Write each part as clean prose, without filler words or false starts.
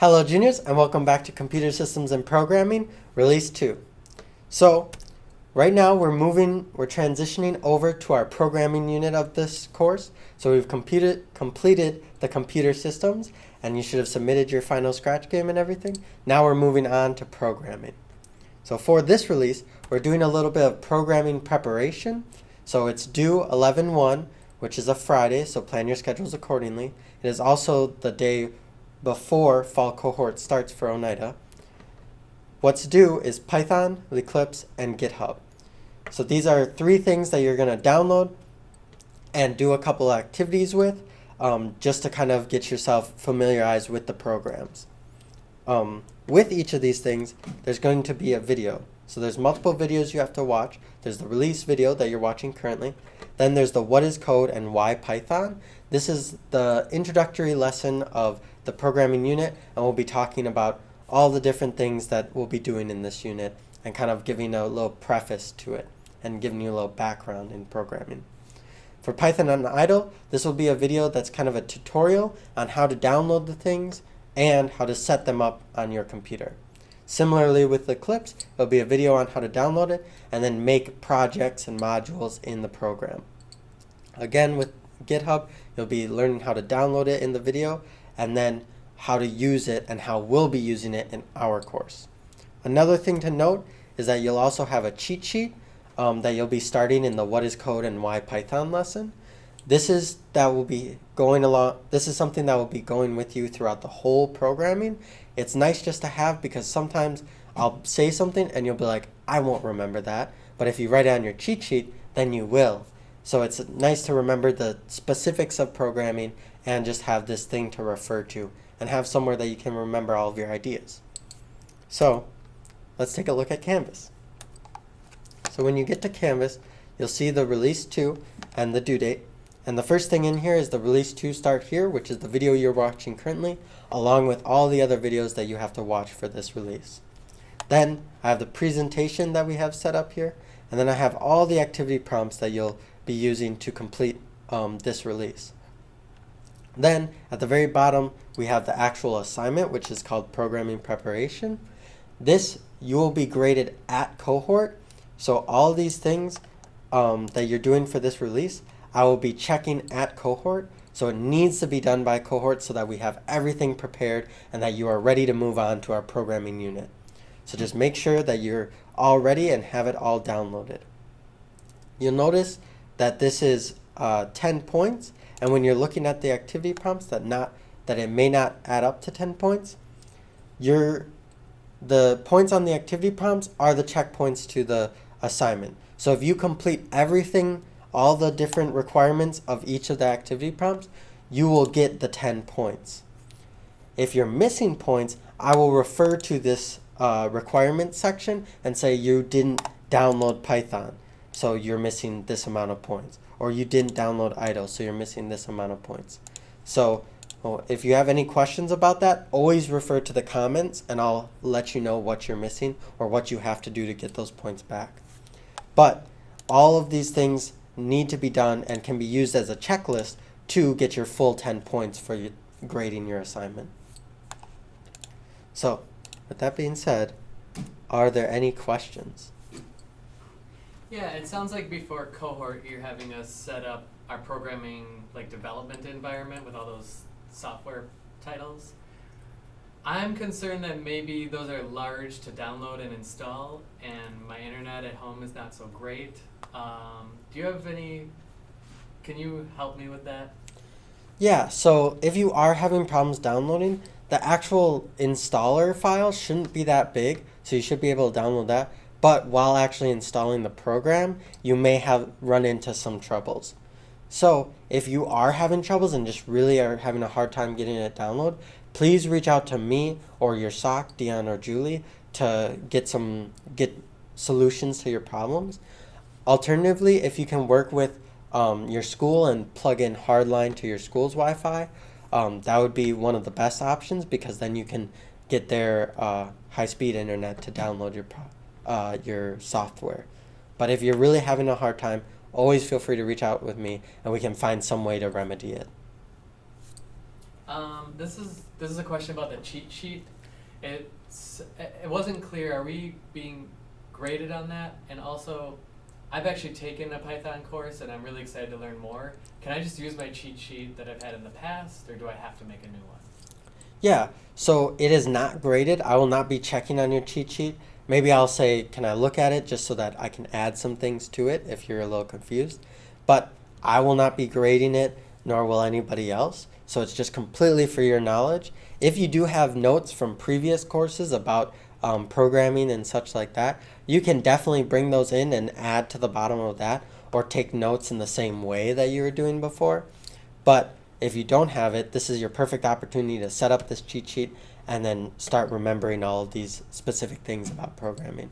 Hello juniors, and welcome back to Computer Systems and Programming, Release 2. So, right now we're transitioning over to our programming unit of this course. So we've completed the computer systems, and you should have submitted your final scratch game and everything. Now we're moving on to programming. So for this release, we're doing a little bit of programming preparation. So it's due 11/1, which is a Friday, so plan your schedules accordingly. It is also the day before fall cohort starts for Oneida. What's due is Python, Eclipse, and GitHub. So these are three things that you're going to download and do a couple activities with, just to kind of get yourself familiarized with the programs. With each of these things, there's going to be a video. So there's multiple videos you have to watch. There's the release video that you're watching currently. Then there's the what is code and why Python. This is the introductory lesson of the programming unit, and we'll be talking about all the different things that we'll be doing in this unit and kind of giving a little preface to it and giving you a little background in programming. For Python on idle, this will be a video that's kind of a tutorial on how to download the things and how to set them up on your computer. Similarly with Eclipse, it'll be a video on how to download it and then make projects and modules in the program. Again, with GitHub, you'll be learning how to download it in the video and then how to use it and how we'll be using it in our course. Another thing to note is that you'll also have a cheat sheet that you'll be starting in the what is code and why Python lesson. This is something that will be going with you throughout the whole programming. It's nice just to have because sometimes I'll say something and you'll be like, I won't remember that. But if you write it on your cheat sheet, then you will. So it's nice to remember the specifics of programming and just have this thing to refer to and have somewhere that you can remember all of your ideas. So let's take a look at Canvas. So when you get to Canvas, you'll see the release 2 and the due date. And the first thing in here is the release 2 start here, which is the video you're watching currently, along with all the other videos that you have to watch for this release. Then I have the presentation that we have set up here, and then I have all the activity prompts that you'll be using to complete this release. Then at the very bottom, we have the actual assignment, which is called programming preparation. This you will be graded at cohort. So all these things that you're doing for this release, I will be checking at cohort. So it needs to be done by cohort so that we have everything prepared and that you are ready to move on to our programming unit. So just make sure that you're all ready and have it all downloaded. You'll notice that this is 10 points. And when you're looking at the activity prompts that it may not add up to 10 points, the points on the activity prompts are the checkpoints to the assignment. So if you complete everything, all the different requirements of each of the activity prompts, you will get the 10 points. If you're missing points, I will refer to this requirements section and say you didn't download Python, so you're missing this amount of points. Or you didn't download idle, so you're missing this amount of points. So if you have any questions about that, always refer to the comments and I'll let you know what you're missing or what you have to do to get those points back. But all of these things need to be done and can be used as a checklist to get your full 10 points for grading your assignment. So with that being said, are there any questions? Yeah, it sounds like before cohort you're having us set up our programming development environment with all those software titles. I'm concerned that maybe those are large to download and install and my internet at home is not so great. Do you have can you help me with that? Yeah, so if you are having problems downloading, the actual installer file shouldn't be that big, so you should be able to download that. But while actually installing the program, you may have run into some troubles. So if you are having troubles and just really are having a hard time getting it download, please reach out to me or your SOC, Dion or Julie, to get solutions to your problems. Alternatively, if you can work with your school and plug in hardline to your school's Wi-Fi, that would be one of the best options because then you can get their high-speed internet to download your software. But if you're really having a hard time, always feel free to reach out with me and we can find some way to remedy it. This is a question about the cheat sheet. It wasn't clear. Are we being graded on that? And also, I've actually taken a Python course, and I'm really excited to learn more. Can I just use my cheat sheet that I've had in the past, or do I have to make a new one? Yeah, so it is not graded. I will not be checking on your cheat sheet. Maybe I'll say, can I look at it just so that I can add some things to it if you're a little confused. But I will not be grading it, nor will anybody else. So it's just completely for your knowledge. If you do have notes from previous courses about programming and such like that, you can definitely bring those in and add to the bottom of that, or take notes in the same way that you were doing before. But if you don't have it, this is your perfect opportunity to set up this cheat sheet and then start remembering all of these specific things about programming.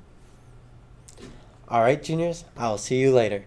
All right, juniors, I'll see you later.